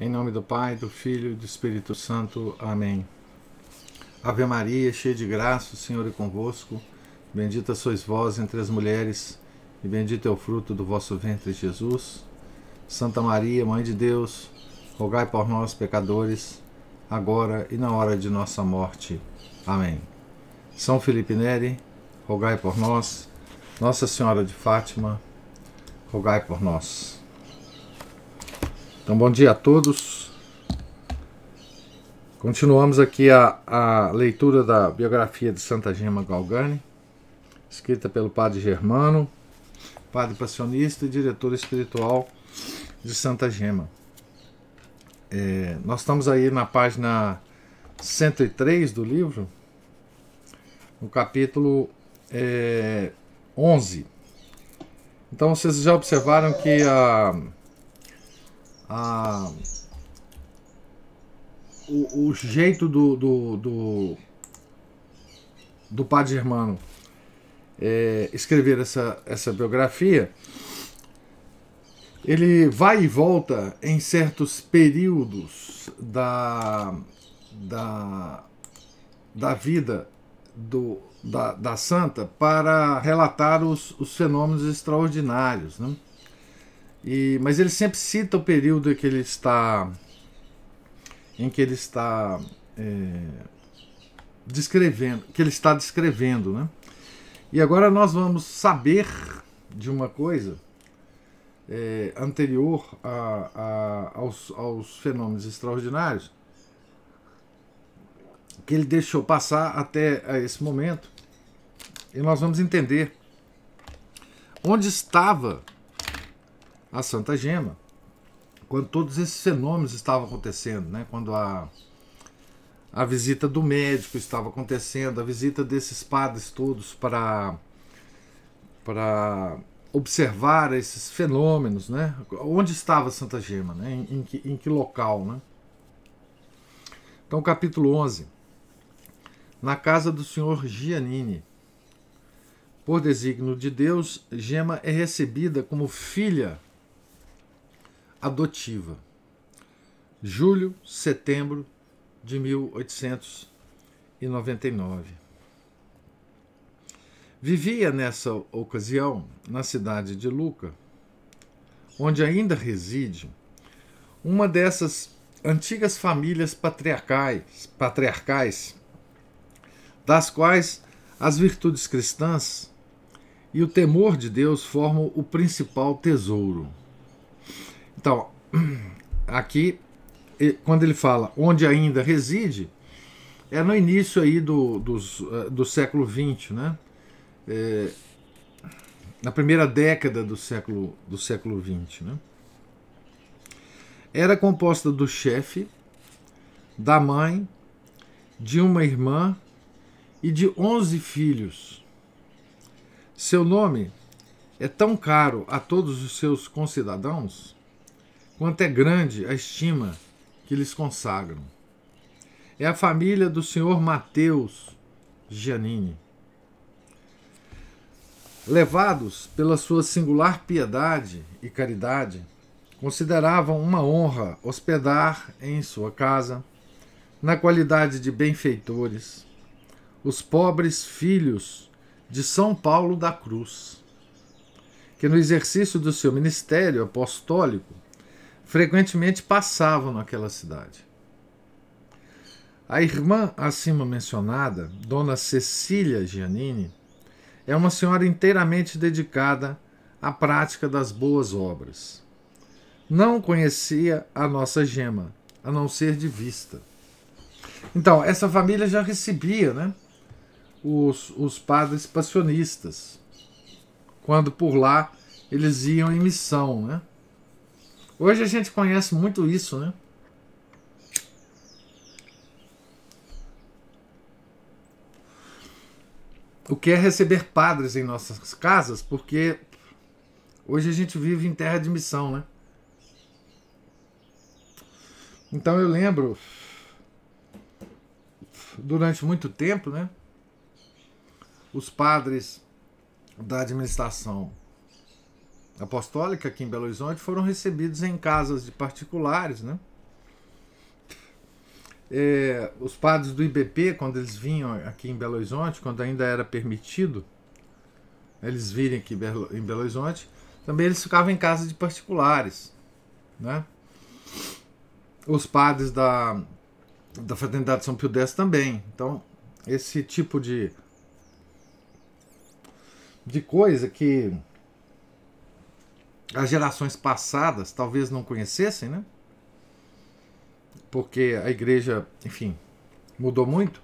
Em nome do Pai, do Filho e do Espírito Santo. Amém. Ave Maria, cheia de graça, o Senhor é convosco. Bendita sois vós entre as mulheres, e bendito é o fruto do vosso ventre, Jesus. Santa Maria, Mãe de Deus, rogai por nós, pecadores, agora e na hora de nossa morte. Amém. São Felipe Neri, rogai por nós. Nossa Senhora de Fátima, rogai por nós. Então, bom dia a todos. Continuamos aqui a leitura da biografia de Santa Gema Galgani, escrita pelo padre Germano, padre passionista e diretor espiritual de Santa Gema. Nós estamos aí na página 103 do livro, no capítulo 11. Então vocês já observaram que o jeito do padre Germano escrever essa biografia, ele vai e volta em certos períodos da vida da santa para relatar os fenômenos extraordinários, né? Mas ele sempre cita o período em que ele está descrevendo, né? E agora nós vamos saber de uma coisa anterior aos fenômenos extraordinários que ele deixou passar até a esse momento, e nós vamos entender onde estava a Santa Gema quando todos esses fenômenos estavam acontecendo, né? Quando a visita do médico estava acontecendo, a visita desses padres todos para observar esses fenômenos, né? Onde estava Santa Gema, né? Em que local, né? Então, capítulo 11. Na casa do senhor Giannini. Por desígnio de Deus, Gema é recebida como filha adotiva. Julho, setembro de 1899. Vivia nessa ocasião na cidade de Lucca, onde ainda reside uma dessas antigas famílias patriarcais, das quais as virtudes cristãs e o temor de Deus formam o principal tesouro. Então, aqui, quando ele fala onde ainda reside, é no início aí do século XX, né? Na primeira década do século XX, né? Era composta do chefe, da mãe, de uma irmã e de 11 filhos. Seu nome é tão caro a todos os seus concidadãos quanto é grande a estima que lhes consagram. É a família do senhor Mateus Giannini. Levados pela sua singular piedade e caridade, consideravam uma honra hospedar em sua casa, na qualidade de benfeitores, os pobres filhos de São Paulo da Cruz, que no exercício do seu ministério apostólico frequentemente passavam naquela cidade. A irmã acima mencionada, Dona Cecília Giannini, é uma senhora inteiramente dedicada à prática das boas obras. Não conhecia a nossa Gema, a não ser de vista. Então, essa família já recebia, né, os padres passionistas, quando por lá eles iam em missão, né? Hoje a gente conhece muito isso, né? O que é receber padres em nossas casas, porque hoje a gente vive em terra de missão, né? Então eu lembro, durante muito tempo, né, os padres da administração apostólica aqui em Belo Horizonte foram recebidos em casas de particulares, né? Os padres do IBP, quando eles vinham aqui em Belo Horizonte, quando ainda era permitido eles virem aqui em Belo Horizonte, também eles ficavam em casa de particulares, né? Os padres da Fraternidade São Pio X também. Então, esse tipo de coisa que as gerações passadas talvez não conhecessem, né? Porque a igreja, enfim, mudou muito.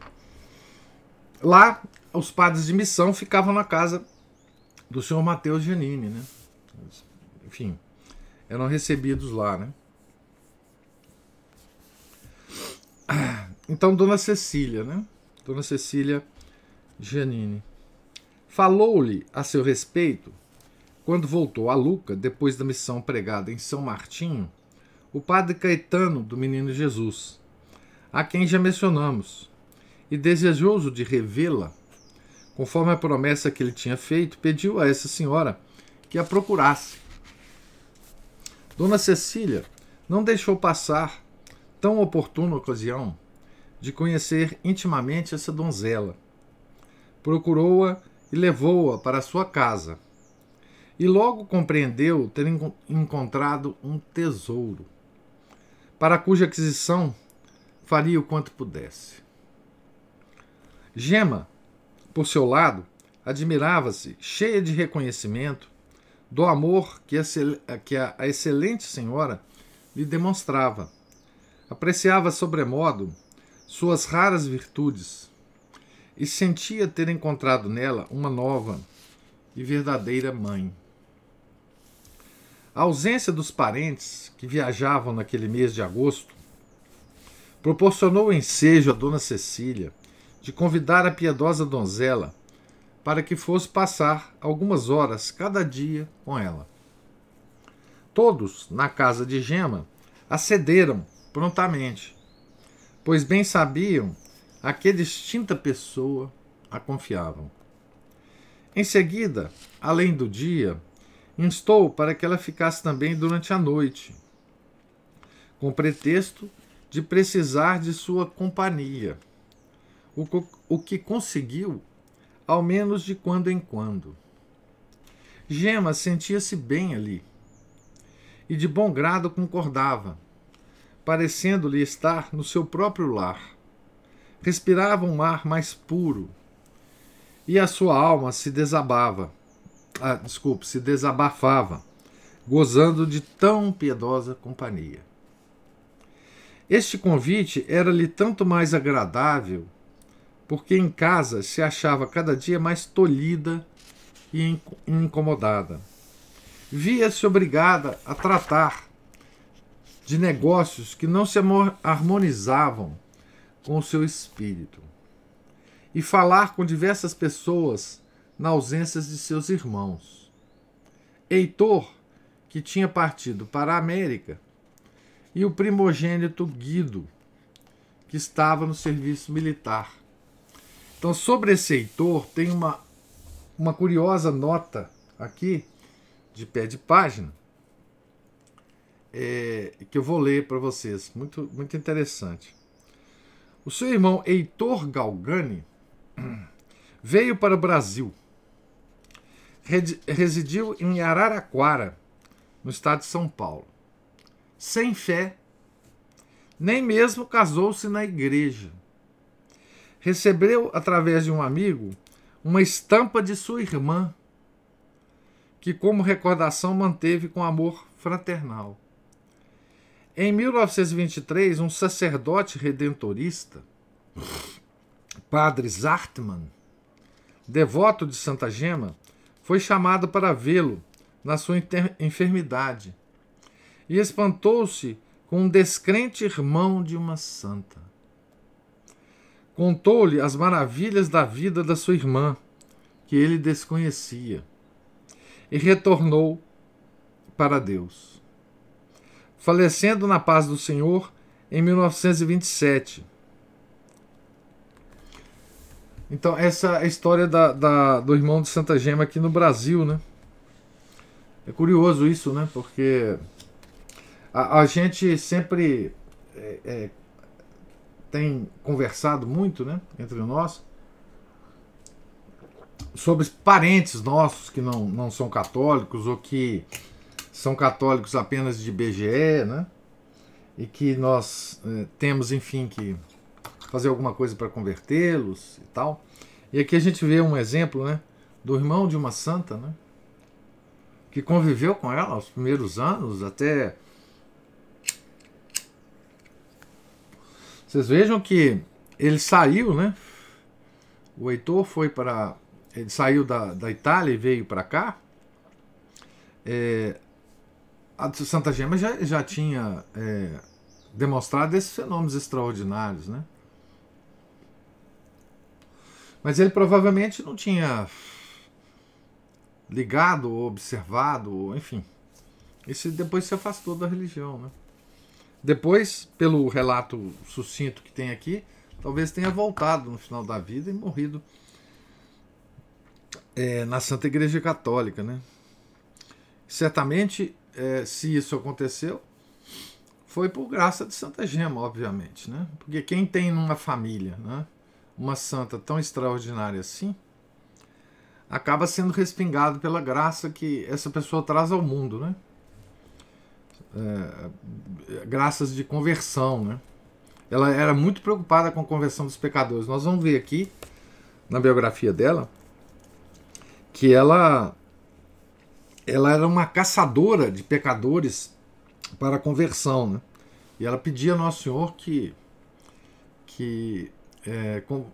Lá, os padres de missão ficavam na casa do senhor Mateus Giannini, né? Enfim, eram recebidos lá, né? Então, Dona Cecília, né? Dona Cecília Giannini. Falou-lhe a seu respeito, quando voltou a Lucca, depois da missão pregada em São Martinho, o padre Caetano do Menino Jesus, a quem já mencionamos, e desejoso de revê-la, conforme a promessa que ele tinha feito, pediu a essa senhora que a procurasse. Dona Cecília não deixou passar tão oportuna ocasião de conhecer intimamente essa donzela. Procurou-a e levou-a para sua casa, e logo compreendeu ter encontrado um tesouro, para cuja aquisição faria o quanto pudesse. Gema, por seu lado, admirava-se, cheia de reconhecimento, do amor que a excelente senhora lhe demonstrava. Apreciava sobremodo suas raras virtudes e sentia ter encontrado nela uma nova e verdadeira mãe. A ausência dos parentes que viajavam naquele mês de agosto proporcionou o ensejo a Dona Cecília de convidar a piedosa donzela para que fosse passar algumas horas cada dia com ela. Todos, na casa de Gema, acederam prontamente, pois bem sabiam a que distinta pessoa a confiavam. Em seguida, além do dia, instou para que ela ficasse também durante a noite, com pretexto de precisar de sua companhia, o que conseguiu, ao menos de quando em quando. Gema sentia-se bem ali, e de bom grado concordava, parecendo-lhe estar no seu próprio lar. Respirava um ar mais puro, e a sua alma se desabafava, gozando de tão piedosa companhia. Este convite era-lhe tanto mais agradável, porque em casa se achava cada dia mais tolhida e incomodada. Via-se obrigada a tratar de negócios que não se harmonizavam com o seu espírito, e falar com diversas pessoas na ausência de seus irmãos. Heitor, que tinha partido para a América, e o primogênito Guido, que estava no serviço militar. Então, sobre esse Heitor, tem uma curiosa nota aqui, de pé de página, que eu vou ler para vocês, muito, muito interessante. O seu irmão Heitor Galgani veio para o Brasil, residiu em Araraquara, no estado de São Paulo, sem fé, nem mesmo casou-se na igreja. Recebeu, através de um amigo, uma estampa de sua irmã, que como recordação manteve com amor fraternal. Em 1923, um sacerdote redentorista, Padre Zartmann, devoto de Santa Gema, foi chamado para vê-lo na sua enfermidade e espantou-se com um descrente irmão de uma santa. Contou-lhe as maravilhas da vida da sua irmã, que ele desconhecia, e retornou para Deus, falecendo na paz do Senhor em 1927. Então, essa é a história do irmão de Santa Gema aqui no Brasil, né? É curioso isso, né? Porque a gente sempre tem conversado muito, né, entre nós, sobre parentes nossos que não são católicos ou que são católicos apenas de IBGE, né, e que nós temos, enfim, que fazer alguma coisa para convertê-los e tal. E aqui a gente vê um exemplo, né, do irmão de uma santa, né, que conviveu com ela aos primeiros anos, até... Vocês vejam que ele saiu, né, o Heitor foi para... Ele saiu da Itália e veio para cá. A Santa Gema já tinha demonstrado esses fenômenos extraordinários, né? Mas ele provavelmente não tinha ligado ou observado, enfim. Esse depois se afastou da religião, né? Depois, pelo relato sucinto que tem aqui, talvez tenha voltado no final da vida e morrido na Santa Igreja Católica, né? Certamente, se isso aconteceu, foi por graça de Santa Gema, obviamente, né? Porque quem tem numa família, né, uma santa tão extraordinária assim, acaba sendo respingado pela graça que essa pessoa traz ao mundo, né? Graças de conversão, né? Ela era muito preocupada com a conversão dos pecadores. Nós vamos ver aqui na biografia dela que ela era uma caçadora de pecadores para a conversão, né? E ela pedia ao Nosso Senhor que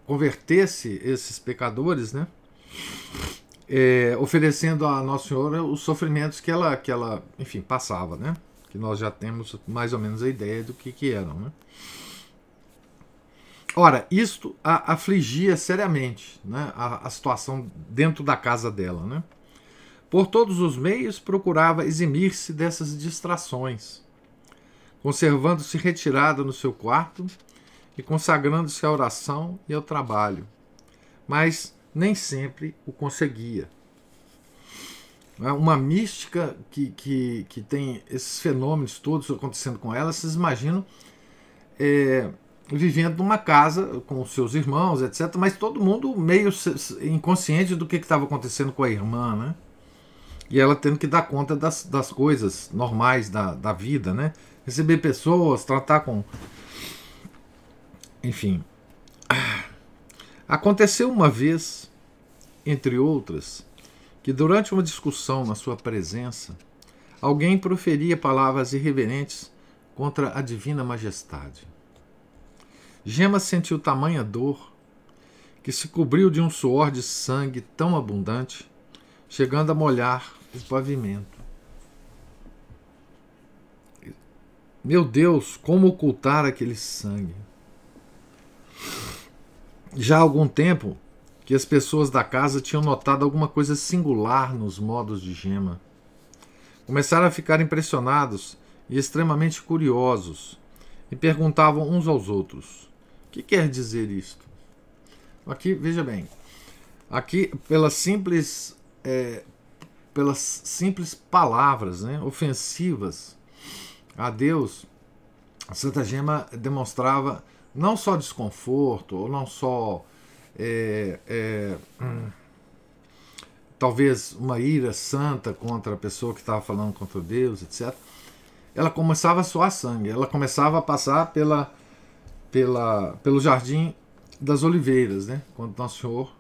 convertesse esses pecadores, né? Oferecendo a Nosso Senhor os sofrimentos que ela enfim, passava, né? Que nós já temos mais ou menos a ideia do que eram, né? Ora, isto a afligia seriamente, né, a situação dentro da casa dela, né? Por todos os meios procurava eximir-se dessas distrações, conservando-se retirada no seu quarto e consagrando-se à oração e ao trabalho, mas nem sempre o conseguia. Uma mística que tem esses fenômenos todos acontecendo com ela, vocês imaginam vivendo numa casa com os seus irmãos, etc., mas todo mundo meio inconsciente do que estava acontecendo com a irmã, né? E ela tendo que dar conta das coisas normais da vida, né? Receber pessoas, tratar com... Enfim. Aconteceu uma vez, entre outras, que durante uma discussão na sua presença, alguém proferia palavras irreverentes contra a divina majestade. Gema sentiu tamanha dor que se cobriu de um suor de sangue tão abundante, chegando a molhar o pavimento. Meu Deus, como ocultar aquele sangue? Já há algum tempo que as pessoas da casa tinham notado alguma coisa singular nos modos de Gema. Começaram a ficar impressionados e extremamente curiosos, e perguntavam uns aos outros: o que quer dizer isto? Aqui, veja bem, aqui pelas simples palavras, né, ofensivas a Deus, a Santa Gema demonstrava não só desconforto, ou não só talvez uma ira santa contra a pessoa que estava falando contra Deus, etc. Ela começava a suar sangue, ela começava a passar pelo Jardim das Oliveiras, né? Quando Nosso Senhor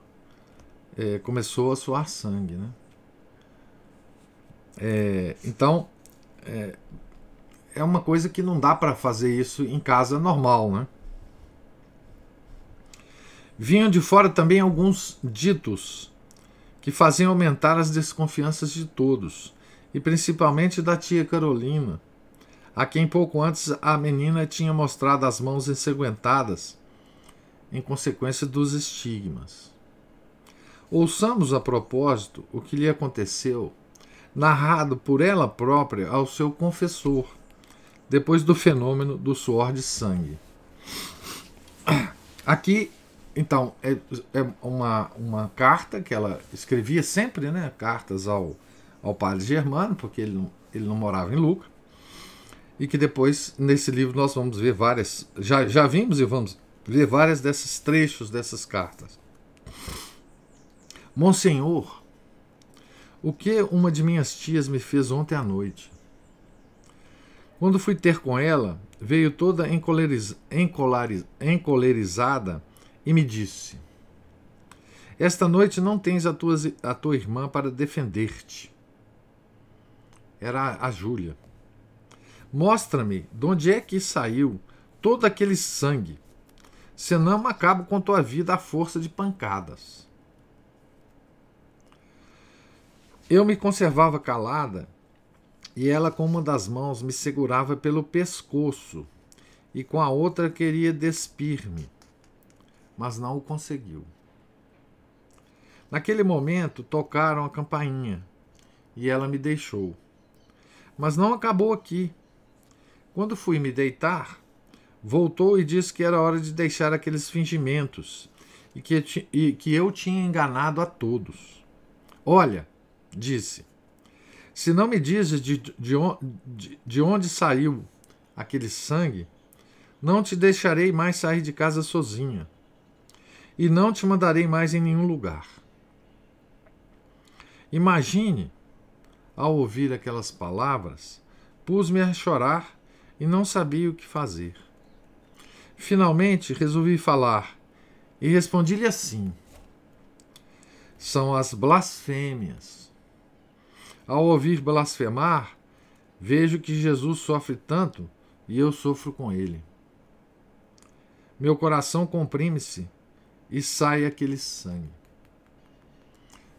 começou a suar sangue, né? Então é uma coisa que não dá para fazer isso em casa normal, né? Vinham de fora também alguns ditos que faziam aumentar as desconfianças de todos, e principalmente da tia Carolina, a quem pouco antes a menina tinha mostrado as mãos ensanguentadas em consequência dos estigmas. Ouçamos a propósito o que lhe aconteceu, narrado por ela própria ao seu confessor, depois do fenômeno do suor de sangue. Aqui, então, é uma carta que ela escrevia sempre, né? Cartas ao padre Germano, porque ele não morava em Lucca, e que depois, nesse livro, nós vamos ver várias... Já vimos e vamos ler vários desses trechos dessas cartas. Monsenhor, o que uma de minhas tias me fez ontem à noite? Quando fui ter com ela, veio toda encolerizada e me disse: esta noite não tens a tua irmã para defender-te. Era a Júlia. Mostra-me de onde é que saiu todo aquele sangue, senão acabo com tua vida à força de pancadas. Eu me conservava calada e ela com uma das mãos me segurava pelo pescoço e com a outra queria despir-me, mas não o conseguiu. Naquele momento tocaram a campainha e ela me deixou. Mas não acabou aqui. Quando fui me deitar, voltou e disse que era hora de deixar aqueles fingimentos e que eu tinha enganado a todos. Olha, disse, se não me dizes de onde saiu aquele sangue, não te deixarei mais sair de casa sozinha e não te mandarei mais em nenhum lugar. Imagine, ao ouvir aquelas palavras, pus-me a chorar e não sabia o que fazer. Finalmente resolvi falar e respondi-lhe assim: são as blasfêmias. Ao ouvir blasfemar, vejo que Jesus sofre tanto e eu sofro com ele. Meu coração comprime-se e sai aquele sangue.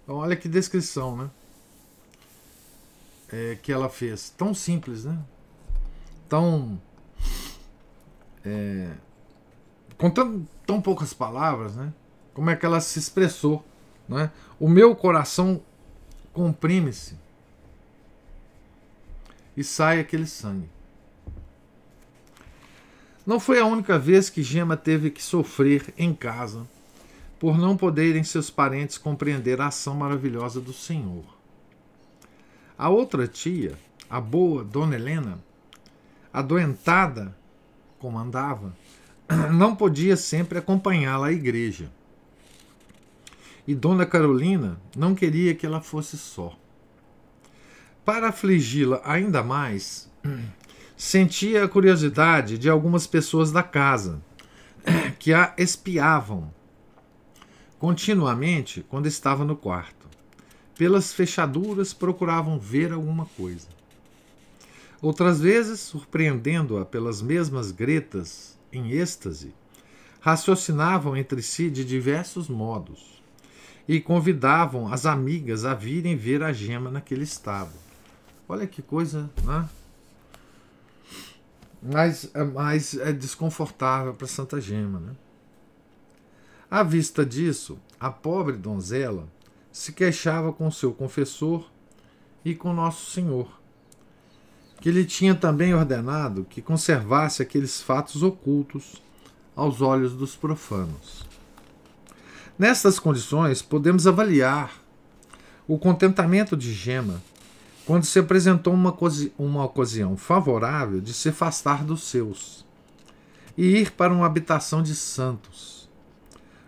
Então, olha que descrição, né? Que ela fez. Tão simples, né? Com tão poucas palavras, né? Como é que ela se expressou, né? O meu coração comprime-se e sai aquele sangue. Não foi a única vez que Gema teve que sofrer em casa por não poderem seus parentes compreender a ação maravilhosa do Senhor. A outra tia, a boa Dona Helena, adoentada como andava, não podia sempre acompanhá-la à igreja. E Dona Carolina não queria que ela fosse só. Para afligi-la ainda mais, sentia a curiosidade de algumas pessoas da casa, que a espiavam continuamente quando estava no quarto. Pelas fechaduras procuravam ver alguma coisa. Outras vezes, surpreendendo-a pelas mesmas gretas em êxtase, raciocinavam entre si de diversos modos e convidavam as amigas a virem ver a Gema naquele estado. Olha que coisa, né? Mas é desconfortável para Santa Gema, né? À vista disso, a pobre donzela se queixava com seu confessor e com Nosso Senhor, que lhe tinha também ordenado que conservasse aqueles fatos ocultos aos olhos dos profanos. Nestas condições, podemos avaliar o contentamento de Gema quando se apresentou uma ocasião favorável de se afastar dos seus e ir para uma habitação de santos,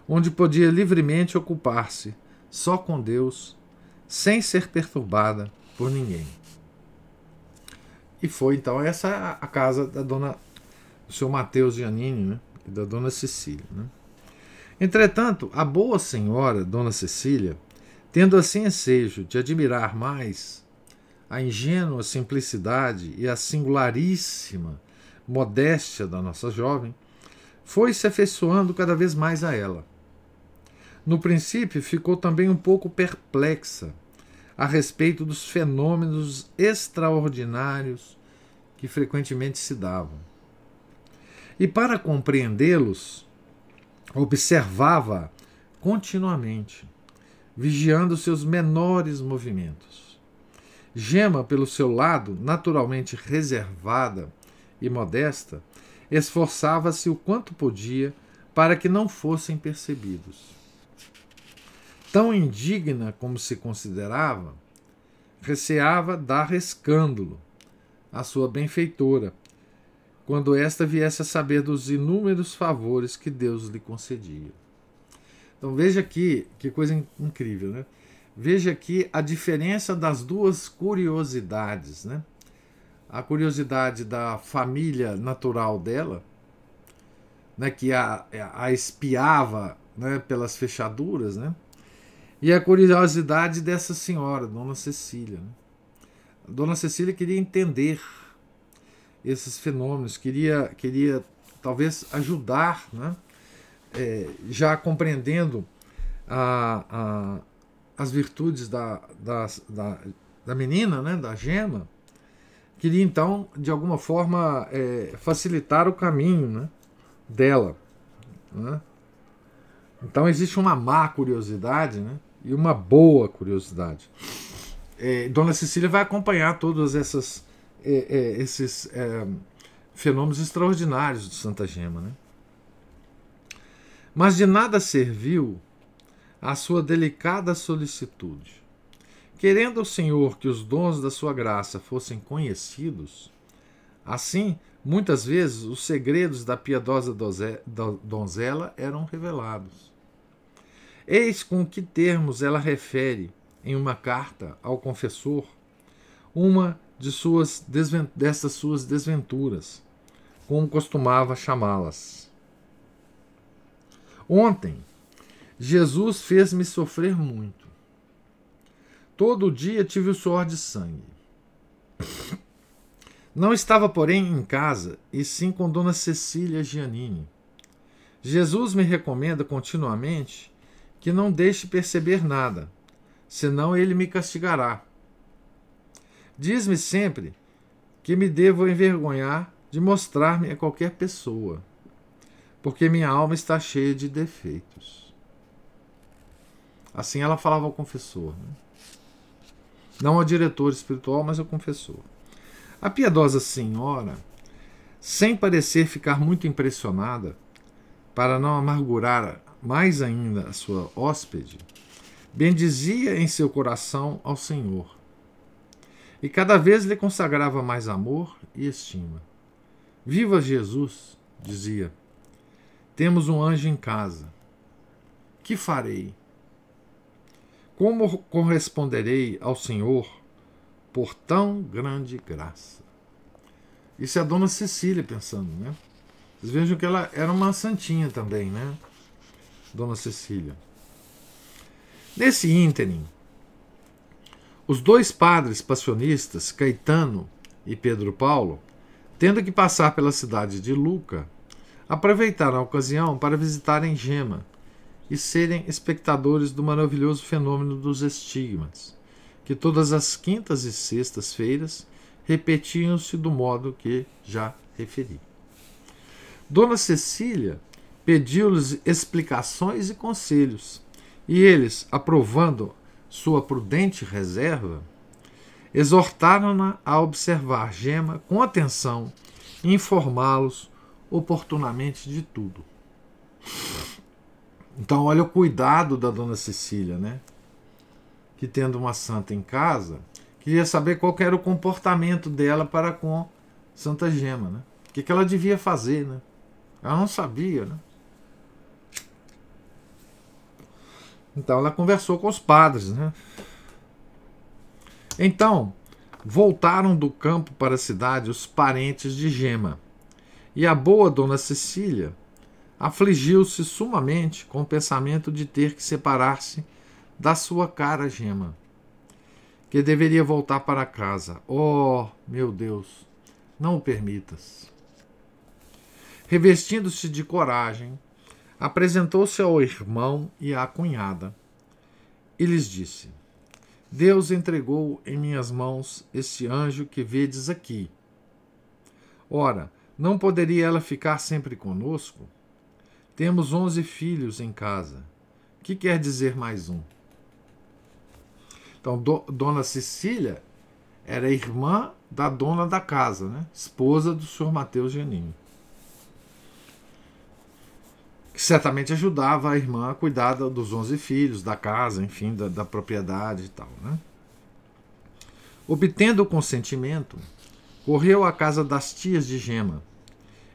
onde podia livremente ocupar-se só com Deus, sem ser perturbada por ninguém. E foi então essa a casa do seu Mateus Giannini, né, e da Dona Cecília, né? Entretanto, a boa senhora Dona Cecília, tendo assim ensejo de admirar mais a ingênua simplicidade e a singularíssima modéstia da nossa jovem, foi se afeiçoando cada vez mais a ela. No princípio, ficou também um pouco perplexa a respeito dos fenômenos extraordinários que frequentemente se davam. E para compreendê-los, observava continuamente, vigiando seus menores movimentos. Gema, pelo seu lado, naturalmente reservada e modesta, esforçava-se o quanto podia para que não fossem percebidos. Tão indigna como se considerava, receava dar escândalo à sua benfeitora, quando esta viesse a saber dos inúmeros favores que Deus lhe concedia. Então veja aqui, que coisa incrível, né? Veja aqui a diferença das duas curiosidades, né? A curiosidade da família natural dela, né, que a espiava, né, pelas fechaduras, né? E a curiosidade dessa senhora, Dona Cecília, né? Dona Cecília queria entender esses fenômenos, queria talvez ajudar, né? Já compreendendo as virtudes da menina, né? Da Gema, queria então, de alguma forma, facilitar o caminho, né? Dela, né? Então existe uma má curiosidade, né? E uma boa curiosidade. Dona Cecília vai acompanhar todos esses fenômenos extraordinários de Santa Gema, né? Mas de nada serviu a sua delicada solicitude. Querendo o Senhor que os dons da sua graça fossem conhecidos, assim, muitas vezes os segredos da piedosa donzela eram revelados. Eis com que termos ela refere, em uma carta ao confessor, uma dessas suas desventuras, como costumava chamá-las. Ontem, Jesus fez-me sofrer muito. Todo dia tive o suor de sangue. Não estava, porém, em casa, e sim com Dona Cecília Giannini. Jesus me recomenda continuamente que não deixe perceber nada, senão ele me castigará. Diz-me sempre que me devo envergonhar de mostrar-me a qualquer pessoa, porque minha alma está cheia de defeitos. Assim ela falava ao confessor, né? Não ao diretor espiritual, mas ao confessor. A piedosa senhora, sem parecer ficar muito impressionada, para não amargurar mais ainda a sua hóspede, bendizia em seu coração ao Senhor, e cada vez lhe consagrava mais amor e estima. Viva Jesus, dizia, temos um anjo em casa. Que farei? Como corresponderei ao Senhor por tão grande graça? Isso é a Dona Cecília pensando, né? Vocês vejam que ela era uma santinha também, né? Dona Cecília. Nesse ínterim, os dois padres passionistas, Caetano e Pedro Paulo, tendo que passar pela cidade de Lucca, aproveitaram a ocasião para visitarem Gema e serem espectadores do maravilhoso fenômeno dos estigmas, que todas as quintas e sextas-feiras repetiam-se do modo que já referi. Dona Cecília pediu-lhes explicações e conselhos, e eles, aprovando sua prudente reserva, exortaram-na a observar Gema com atenção e informá-los oportunamente de tudo. Então, olha o cuidado da Dona Cecília, né? Que, tendo uma santa em casa, queria saber qual era o comportamento dela para com Santa Gema, né? O que ela devia fazer, né? Ela não sabia, né? Então, ela conversou com os padres, né? Então, voltaram do campo para a cidade os parentes de Gema, e a boa Dona Cecília afligiu-se sumamente com o pensamento de ter que separar-se da sua cara Gema, que deveria voltar para casa. Oh, meu Deus, não o permitas. Revestindo-se de coragem, apresentou-se ao irmão e à cunhada e lhes disse: Deus entregou em minhas mãos este anjo que vedes aqui. Ora, não poderia ela ficar sempre conosco? Temos 11 filhos em casa. Que quer dizer mais um? Então, Dona Cecília era irmã da dona da casa, né? Esposa do senhor Mateus Giannini, que certamente ajudava a irmã a cuidar dos 11 filhos, da casa, enfim, da propriedade e tal, né? Obtendo o consentimento, correu à casa das tias de Gema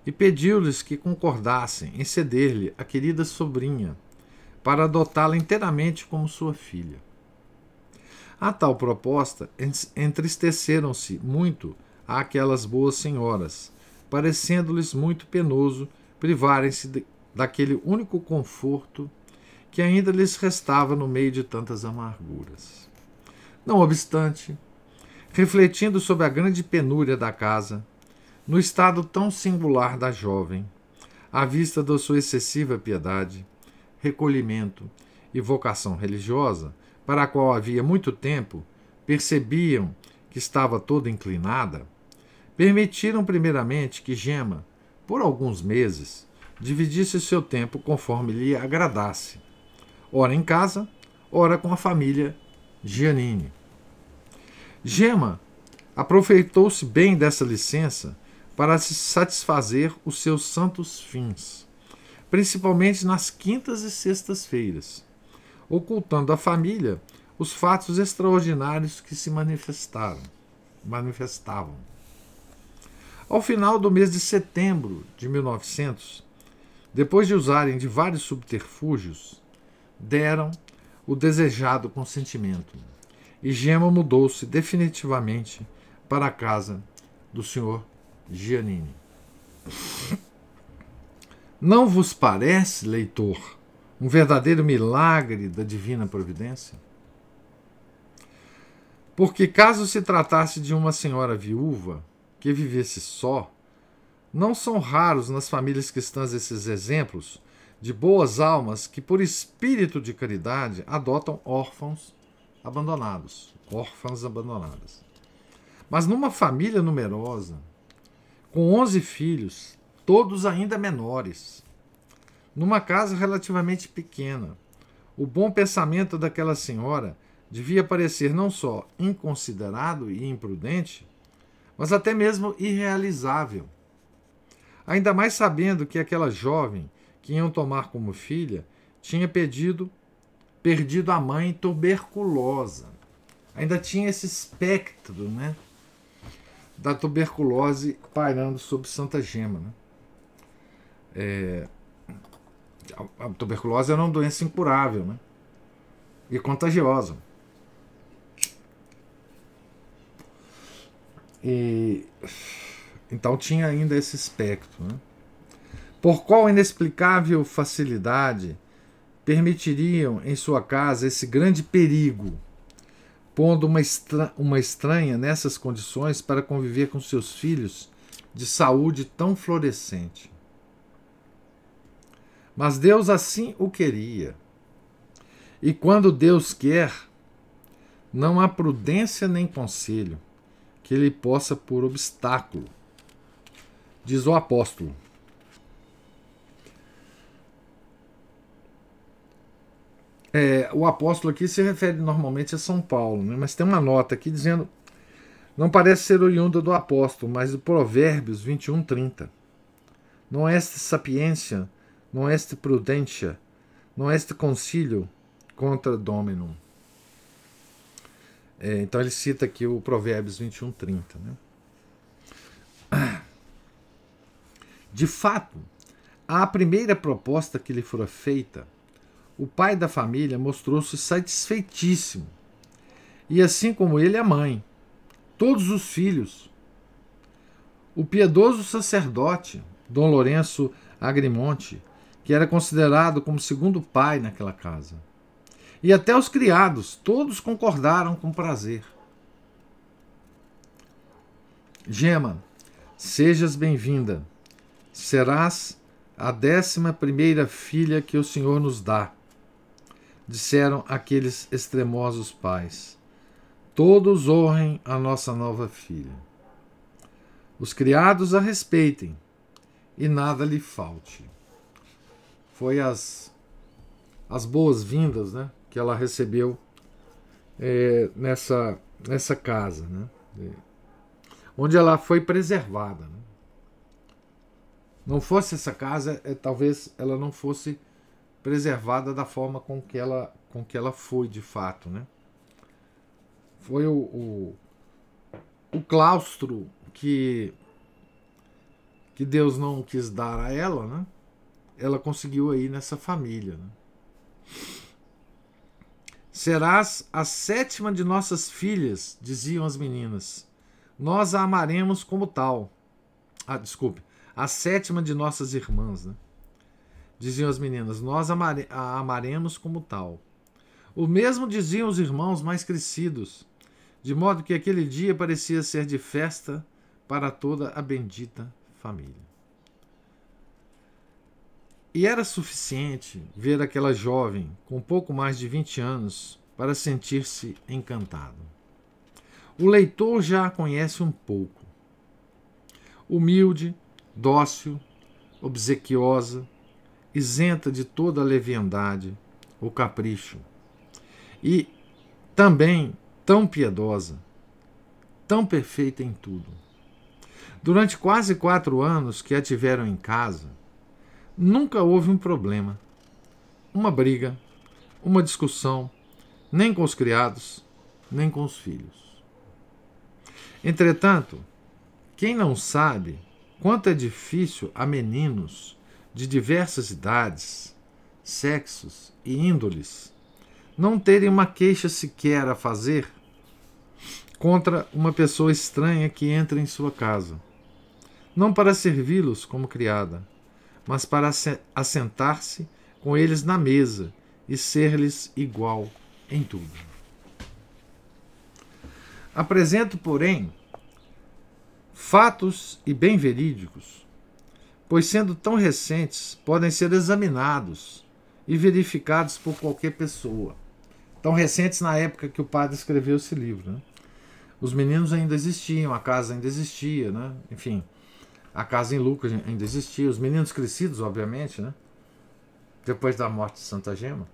e pediu-lhes que concordassem em ceder-lhe a querida sobrinha para adotá-la inteiramente como sua filha. A tal proposta entristeceram-se muito àquelas boas senhoras, parecendo-lhes muito penoso privarem-se daquele único conforto que ainda lhes restava no meio de tantas amarguras. Não obstante, refletindo sobre a grande penúria da casa, no estado tão singular da jovem, à vista da sua excessiva piedade, recolhimento e vocação religiosa, para a qual havia muito tempo percebiam que estava toda inclinada, permitiram primeiramente que Gema, por alguns meses, dividisse seu tempo conforme lhe agradasse, ora em casa, ora com a família Giannini. Gema aproveitou-se bem dessa licença para se satisfazer os seus santos fins, principalmente nas quintas e sextas-feiras, ocultando à família os fatos extraordinários que se manifestavam. Ao final do mês de setembro de 1900, depois de usarem de vários subterfúgios, deram o desejado consentimento, e Gema mudou-se definitivamente para a casa do Sr. Giannini. Não vos parece, leitor, um verdadeiro milagre da divina providência? Porque caso se tratasse de uma senhora viúva que vivesse só, não são raros nas famílias cristãs esses exemplos de boas almas que, por espírito de caridade, adotam órfãos abandonadas. Mas numa família numerosa, com 11 filhos, todos ainda menores, numa casa relativamente pequena, o bom pensamento daquela senhora devia parecer não só inconsiderado e imprudente, mas até mesmo irrealizável. Ainda mais sabendo que aquela jovem que iam tomar como filha tinha perdido a mãe tuberculosa. Ainda tinha esse espectro, né, da tuberculose pairando sobre Santa Gema. Né? A tuberculose era uma doença incurável, né, e contagiosa. Então tinha ainda esse espectro. Né? Por qual inexplicável facilidade permitiriam em sua casa esse grande perigo, pondo uma estranha nessas condições para conviver com seus filhos de saúde tão florescente? Mas Deus assim o queria. E quando Deus quer, não há prudência nem conselho que ele possa pôr obstáculo, diz o apóstolo. O apóstolo aqui se refere normalmente a São Paulo, né? Mas tem uma nota aqui dizendo, não parece ser oriunda do apóstolo, mas do Provérbios 21:30. Non est sapiência, non est prudentia, non est concilio contra dominum. Então ele cita aqui o Provérbios 21:30. Né? De fato, à primeira proposta que lhe fora feita, o pai da família mostrou-se satisfeitíssimo, e assim como ele, a mãe, todos os filhos. O piedoso sacerdote, Dom Lourenço Agrimonte, que era considerado como segundo pai naquela casa. E até os criados, todos concordaram com prazer. Gema, sejas bem-vinda. Serás a 11ª filha que o Senhor nos dá, disseram aqueles extremosos pais. Todos honrem a nossa nova filha. Os criados a respeitem e nada lhe falte. Foi as boas-vindas, né, que ela recebeu nessa casa, né, onde ela foi preservada. Né. Não fosse essa casa, talvez ela não fosse preservada da forma com que ela foi de fato. Né. Foi o claustro que que Deus não quis dar a ela, né? Ela conseguiu aí nessa família, né? Serás a 7ª de nossas filhas, diziam as meninas. Nós a amaremos como tal. Desculpe, a 7ª de nossas irmãs, né? Diziam as meninas, nós a amaremos como tal. O mesmo diziam os irmãos mais crescidos, de modo que aquele dia parecia ser de festa para toda a bendita família. E era suficiente ver aquela jovem com pouco mais de 20 anos para sentir-se encantado. O leitor já a conhece um pouco. Humilde, dócil, obsequiosa, isenta de toda a leviandade ou capricho, e também tão piedosa, tão perfeita em tudo. Durante quase 4 anos que a tiveram em casa, nunca houve um problema, uma briga, uma discussão, nem com os criados, nem com os filhos. Entretanto, quem não sabe quanto é difícil a meninos de diversas idades, sexos e índoles não terem uma queixa sequer a fazer contra uma pessoa estranha que entra em sua casa, não para servi-los como criada, mas para assentar-se com eles na mesa e ser-lhes igual em tudo. Apresento, porém, fatos e bem verídicos, pois sendo tão recentes, podem ser examinados e verificados por qualquer pessoa. Tão recentes na época que o padre escreveu esse livro, né? Os meninos ainda existiam, a casa ainda existia, né? Enfim, a casa em Lucas ainda existia, os meninos crescidos, obviamente, né? Depois da morte de Santa Gema.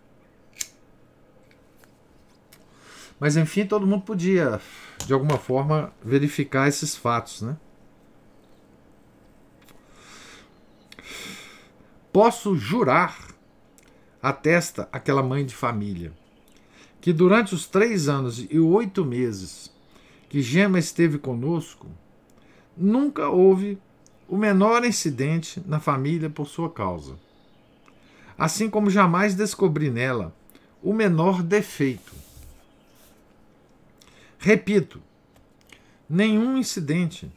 Mas, enfim, todo mundo podia, de alguma forma, verificar esses fatos, né? Posso jurar, atesta aquela mãe de família, que durante os 3 anos e 8 meses que Gema esteve conosco, nunca houve o menor incidente na família por sua causa. Assim como jamais descobri nela o menor defeito. Repito, nenhum incidente,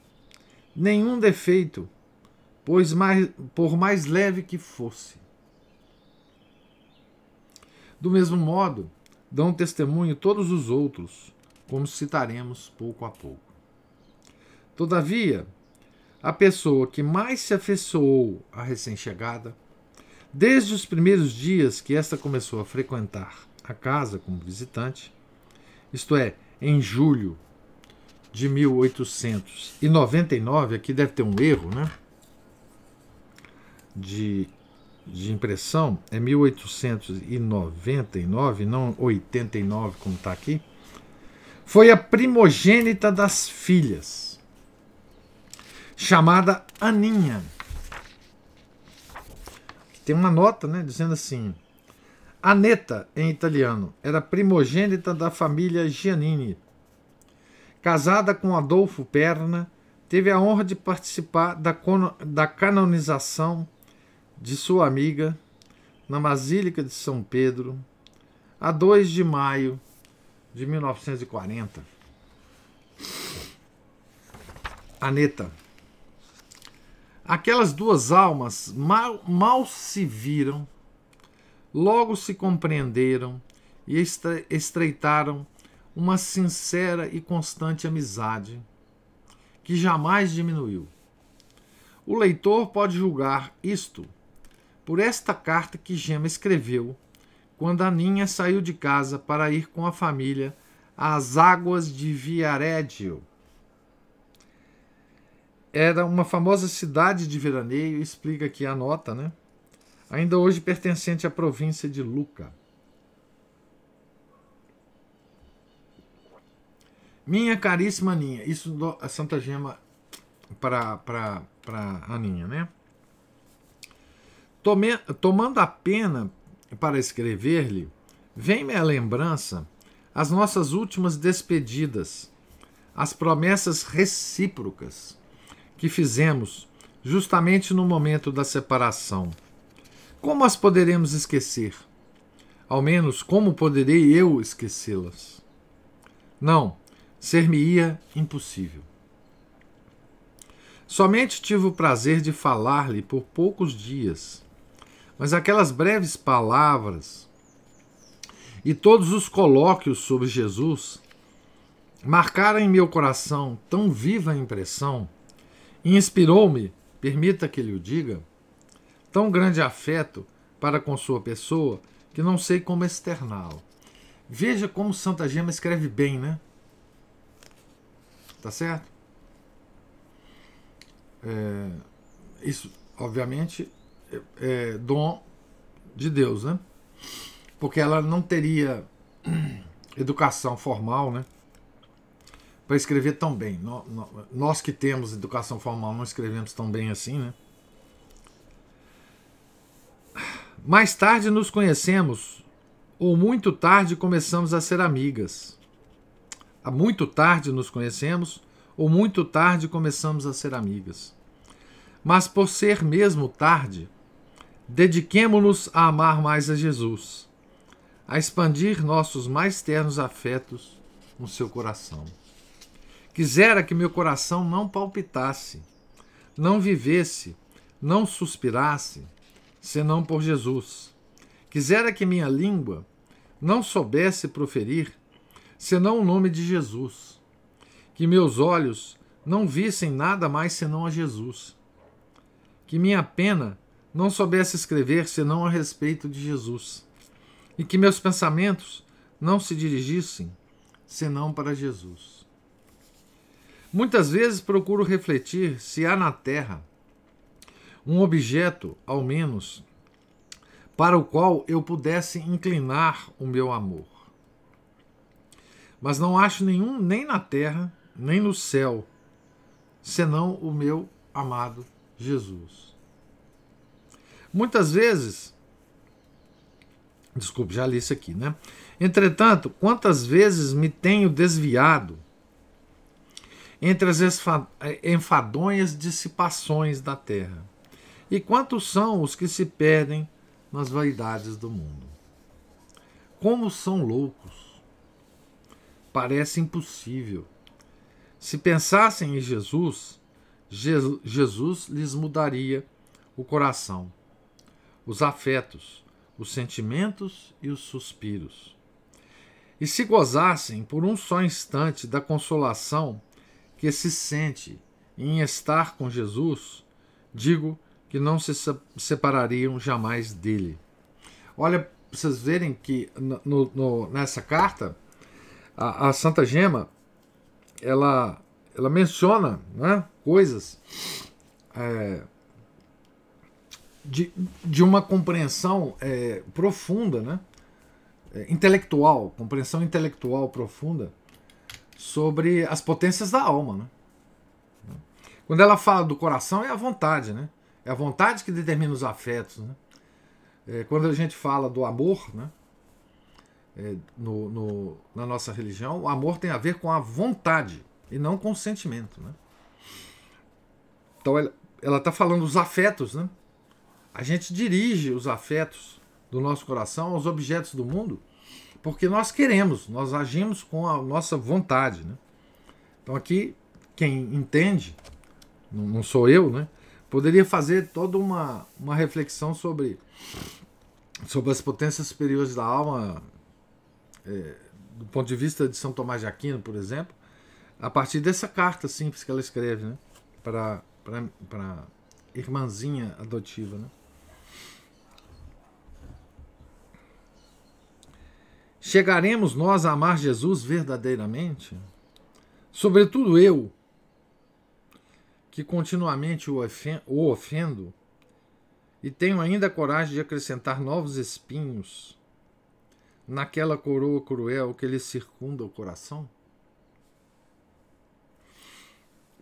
nenhum defeito, por mais leve que fosse. Do mesmo modo, dão testemunho todos os outros, como citaremos pouco a pouco. Todavia, a pessoa que mais se afeiçoou à recém-chegada, desde os primeiros dias que esta começou a frequentar a casa como visitante, isto é, em julho de 1899, aqui deve ter um erro, né? De impressão, é 1899, não 89 como está aqui, foi a primogênita das filhas, chamada Aninha. Tem uma nota, né, dizendo assim: Annetta, em italiano, era primogênita da família Giannini. Casada com Adolfo Perna, teve a honra de participar da canonização de sua amiga na Basílica de São Pedro, a 2 de maio de 1940. Annetta. Aquelas duas almas mal se viram, logo se compreenderam e estreitaram uma sincera e constante amizade que jamais diminuiu. O leitor pode julgar isto por esta carta que Gema escreveu quando Aninha saiu de casa para ir com a família às águas de Viareggio. Era uma famosa cidade de veraneio, explica aqui a nota, né? Ainda hoje pertencente à província de Lucca. Minha caríssima Aninha, isso a Santa Gema para Aninha, né? Tomando a pena para escrever-lhe, vem-me à lembrança as nossas últimas despedidas, as promessas recíprocas que fizemos justamente no momento da separação. Como as poderemos esquecer? Ao menos, como poderei eu esquecê-las? Não, ser-me-ia impossível. Somente tive o prazer de falar-lhe por poucos dias, mas aquelas breves palavras e todos os colóquios sobre Jesus marcaram em meu coração tão viva impressão e inspirou-me, permita que lhe o diga, tão grande afeto para com sua pessoa que não sei como externá-lo. Veja como Santa Gema escreve bem, né? Tá certo? Isso, obviamente, é dom de Deus, né? Porque ela não teria educação formal, né? Para escrever tão bem. Nós que temos educação formal não escrevemos tão bem assim, né? Mais tarde nos conhecemos, ou muito tarde começamos a ser amigas. Há muito tarde nos conhecemos, ou muito tarde começamos a ser amigas. Mas por ser mesmo tarde, dediquemo-nos a amar mais a Jesus, a expandir nossos mais ternos afetos no seu coração. Quisera que meu coração não palpitasse, não vivesse, não suspirasse, senão por Jesus. Quisera que minha língua não soubesse proferir, senão o nome de Jesus. Que meus olhos não vissem nada mais senão a Jesus. Que minha pena não soubesse escrever senão a respeito de Jesus. E que meus pensamentos não se dirigissem senão para Jesus. Muitas vezes procuro refletir se há na Terra um objeto, ao menos, para o qual eu pudesse inclinar o meu amor. Mas não acho nenhum, nem na terra, nem no céu, senão o meu amado Jesus. Muitas vezes, desculpe, já li isso aqui, né? Entretanto, quantas vezes me tenho desviado entre as enfadonhas dissipações da terra, e quantos são os que se perdem nas vaidades do mundo. Como são loucos! Parece impossível. Se pensassem em Jesus, Jesus lhes mudaria o coração, os afetos, os sentimentos e os suspiros. E se gozassem por um só instante da consolação que se sente em estar com Jesus, digo que não se separariam jamais dele. Olha, para vocês verem que nessa carta, a Santa Gema, ela menciona, né, coisas de uma compreensão profunda, né, compreensão intelectual profunda sobre as potências da alma, né? Quando ela fala do coração, é a vontade, né? É a vontade que determina os afetos, né? Quando a gente fala do amor, né? Na nossa religião, o amor tem a ver com a vontade e não com o sentimento, né? Então ela está falando dos afetos, né? A gente dirige os afetos do nosso coração aos objetos do mundo porque nós queremos, nós agimos com a nossa vontade, né? Então aqui, quem entende, não sou eu, né? Poderia fazer toda uma reflexão sobre as potências superiores da alma, do ponto de vista de São Tomás de Aquino, por exemplo, a partir dessa carta simples que ela escreve, né? Para irmãzinha adotiva, né? Chegaremos nós a amar Jesus verdadeiramente? Sobretudo eu, que continuamente o ofendo e tenho ainda coragem de acrescentar novos espinhos naquela coroa cruel que lhe circunda o coração?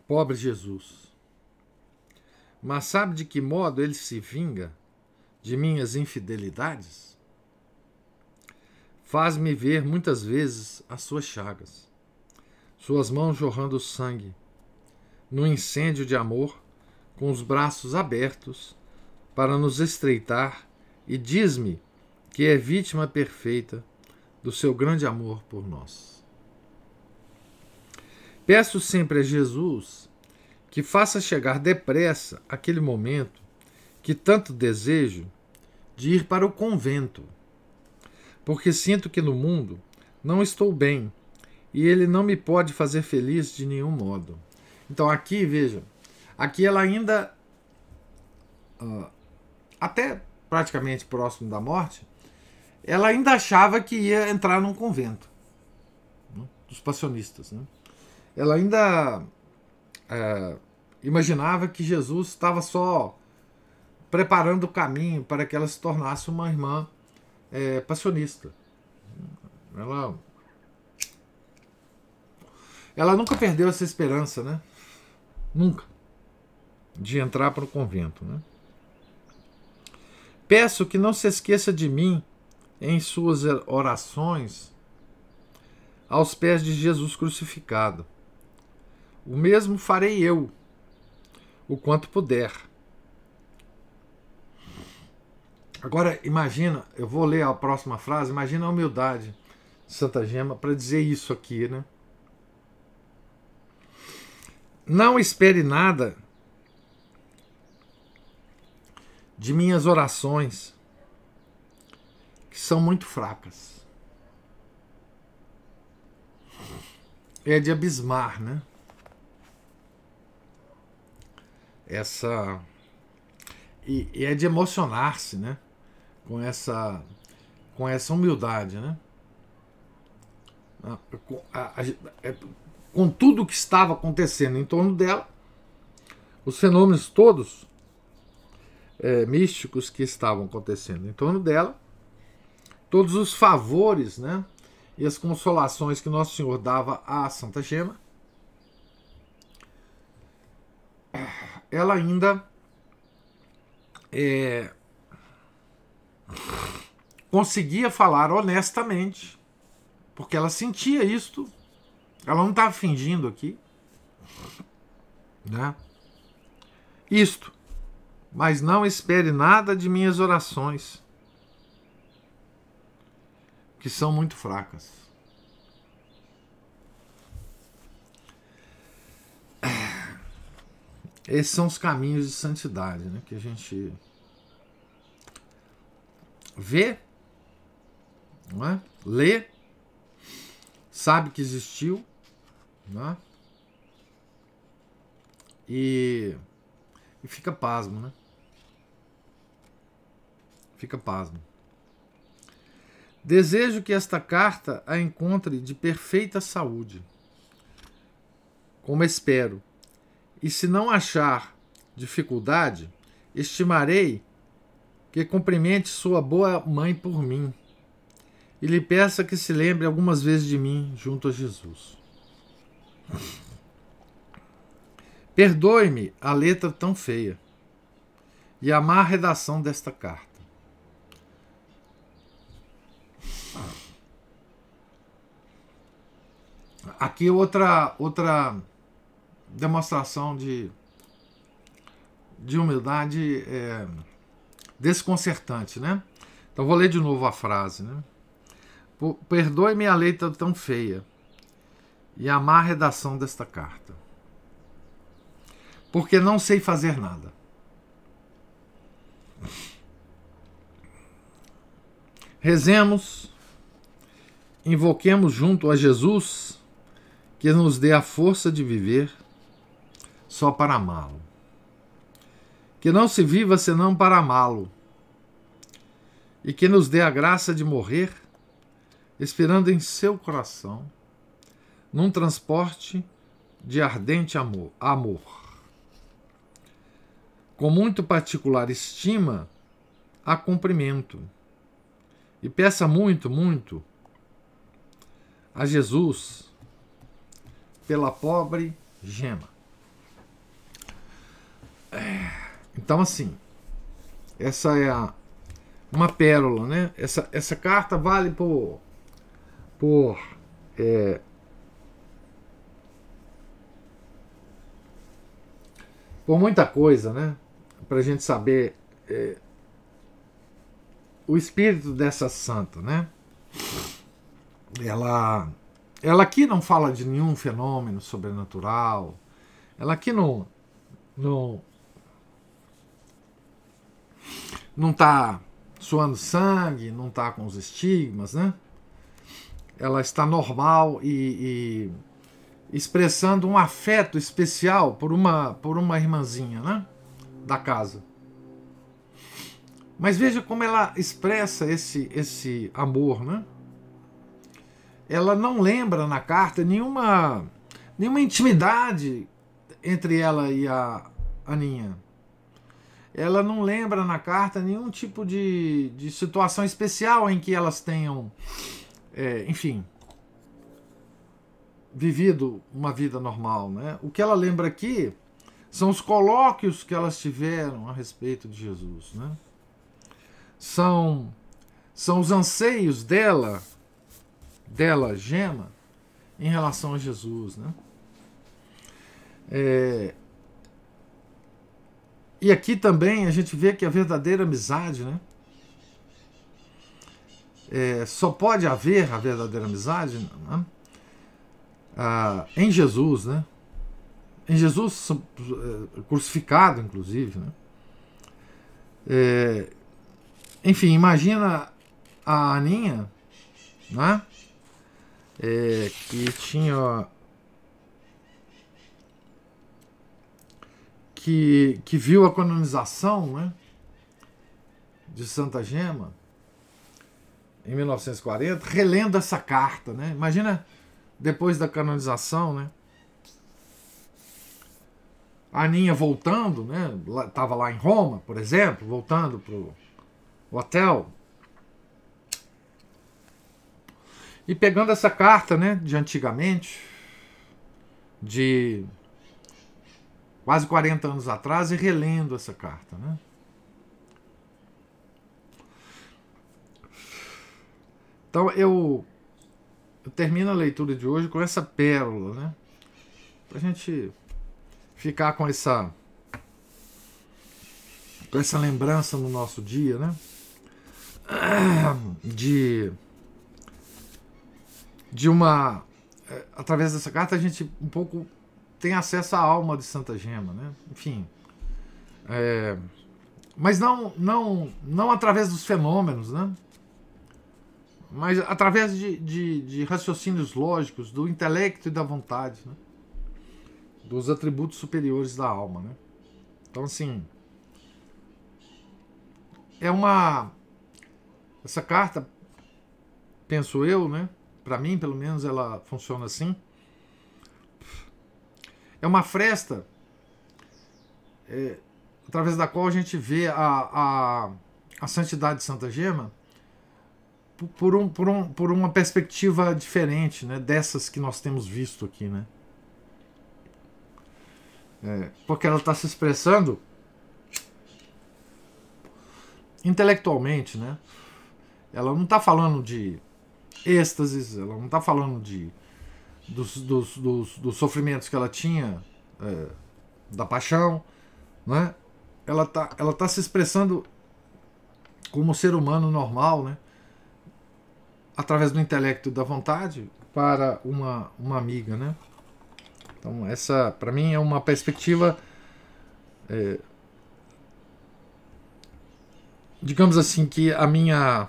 Pobre Jesus! Mas sabe de que modo ele se vinga de minhas infidelidades? Faz-me ver muitas vezes as suas chagas, suas mãos jorrando sangue, no incêndio de amor com os braços abertos para nos estreitar e diz-me que é vítima perfeita do seu grande amor por nós. Peço sempre a Jesus que faça chegar depressa aquele momento que tanto desejo de ir para o convento, porque sinto que no mundo não estou bem e ele não me pode fazer feliz de nenhum modo. Então aqui, veja, aqui ela ainda, até praticamente próximo da morte, ela ainda achava que ia entrar num convento, né, dos passionistas, né? Ela ainda imaginava que Jesus estava só preparando o caminho para que ela se tornasse uma irmã passionista. Ela nunca perdeu essa esperança, né? Nunca. De entrar para o convento, né? Peço que não se esqueça de mim em suas orações aos pés de Jesus crucificado. O mesmo farei eu, o quanto puder. Agora, imagina, eu vou ler a próxima frase, imagina a humildade de Santa Gema para dizer isso aqui, né? Não espere nada de minhas orações, que são muito fracas. É de abismar, né? E é de emocionar-se, né? Com essa humildade, né? Com tudo o que estava acontecendo em torno dela, os fenômenos todos místicos que estavam acontecendo em torno dela, todos os favores, né, e as consolações que Nosso Senhor dava a Santa Gema, ela ainda conseguia falar honestamente, porque ela sentia isto, ela não estava fingindo aqui, né? Isto, mas não espere nada de minhas orações, que são muito fracas. Esses são os caminhos de santidade, né, que a gente vê, não é? Lê, sabe que existiu, não é? E fica pasmo, né? Fica pasmo. Desejo que esta carta a encontre de perfeita saúde, como espero, e se não achar dificuldade, estimarei que cumprimente sua boa mãe por mim e lhe peça que se lembre algumas vezes de mim junto a Jesus. Perdoe-me a letra tão feia e a má redação desta carta. Aqui outra demonstração de humildade desconcertante, né? Então vou ler de novo a frase, né? Perdoe-me a letra tão feia e a má redação desta carta, porque não sei fazer nada. Rezemos, invoquemos junto a Jesus que nos dê a força de viver só para amá-lo. Que não se viva senão para amá-lo. E que nos dê a graça de morrer esperando em seu coração, num transporte de ardente amor. Com muito particular estima a cumprimento. E peça muito, muito a Jesus pela pobre Gema. Então, assim, essa é uma pérola, né? Essa carta vale por por muita coisa, né? Para a gente saber o espírito dessa santa, né? Ela aqui não fala de nenhum fenômeno sobrenatural. Ela aqui não está suando sangue, não está com os estigmas, né? Ela está normal e expressando um afeto especial por uma irmãzinha, né? Da casa. Mas veja como ela expressa esse amor, né? Ela não lembra na carta nenhuma intimidade entre ela e a Aninha. Ela não lembra na carta nenhum tipo de situação especial em que elas tenham, enfim, vivido uma vida normal, né? O que ela lembra aqui são os colóquios que elas tiveram a respeito de Jesus, né? São os anseios dela, Gema, em relação a Jesus, né? E aqui também a gente vê que a verdadeira amizade, né? Só pode haver a verdadeira amizade, né? Em Jesus, né? Em Jesus crucificado, inclusive, né? Enfim, imagina a Aninha, né? Que tinha que viu a canonização, né, de Santa Gema em 1940, relendo essa carta, né? Imagina depois da canonização, né? A Aninha voltando, né? Estava lá em Roma, por exemplo, voltando pro hotel e pegando essa carta, né, de antigamente, de quase 40 anos atrás, e relendo essa carta, né? Então eu termino a leitura de hoje com essa pérola, né? Pra gente ficar com essa lembrança no nosso dia, né? De uma... através dessa carta a gente um pouco tem acesso à alma de Santa Gema, né? Enfim, mas não através dos fenômenos, né? Mas através de raciocínios lógicos, do intelecto e da vontade, né? Dos atributos superiores da alma, né? Então, assim, essa carta, penso eu, né? Para mim, pelo menos, ela funciona assim. É uma fresta através da qual a gente vê a santidade de Santa Gema por uma perspectiva diferente, né, dessas que nós temos visto aqui, né? Porque ela está se expressando intelectualmente, né? Ela não está falando de êxtases, ela não está falando dos sofrimentos que ela tinha, da paixão, né? Ela tá se expressando como ser humano normal, né? Através do intelecto e da vontade para uma amiga, né? Então essa, para mim, é uma perspectiva, digamos assim, que a minha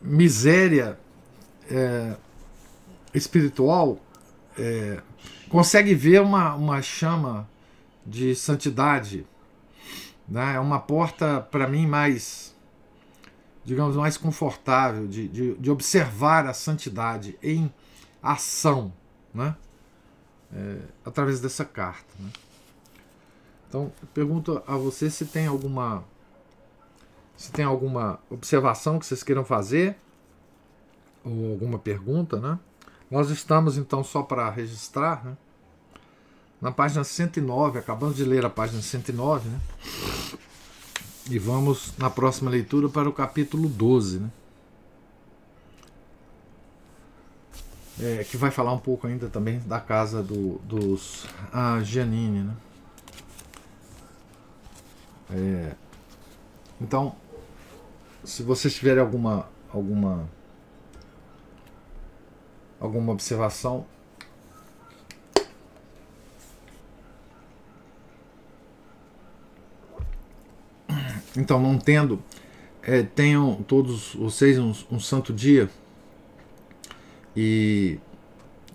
miséria espiritual consegue ver uma chama de santidade, né? É uma porta para mim mais, digamos, mais confortável de observar a santidade em ação, né? Através dessa carta, né? Então eu pergunto a você se tem alguma observação que vocês queiram fazer ou alguma pergunta, né? Nós estamos, então, só para registrar, né, na página 109, acabamos de ler a página 109, né? E vamos, na próxima leitura, para o capítulo 12, né? que vai falar um pouco ainda também da casa dos Giannini, né? Então, se vocês tiverem alguma observação, então, não tendo, tenham todos vocês um santo dia, e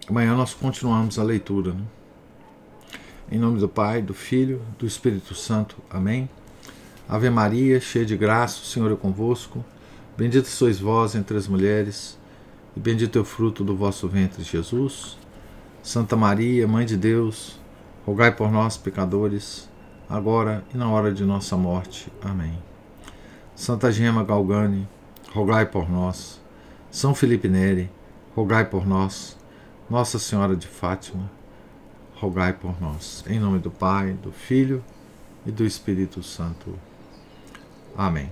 amanhã nós continuamos a leitura, né? Em nome do Pai, do Filho, do Espírito Santo. Amém. Ave Maria, cheia de graça, o Senhor é convosco. Bendita sois vós entre as mulheres, e bendito é o fruto do vosso ventre, Jesus. Santa Maria, Mãe de Deus, rogai por nós, pecadores, agora e na hora de nossa morte. Amém. Santa Gema Galgani, rogai por nós. São Felipe Neri, rogai por nós. Nossa Senhora de Fátima, rogai por nós. Em nome do Pai, do Filho e do Espírito Santo. Amém.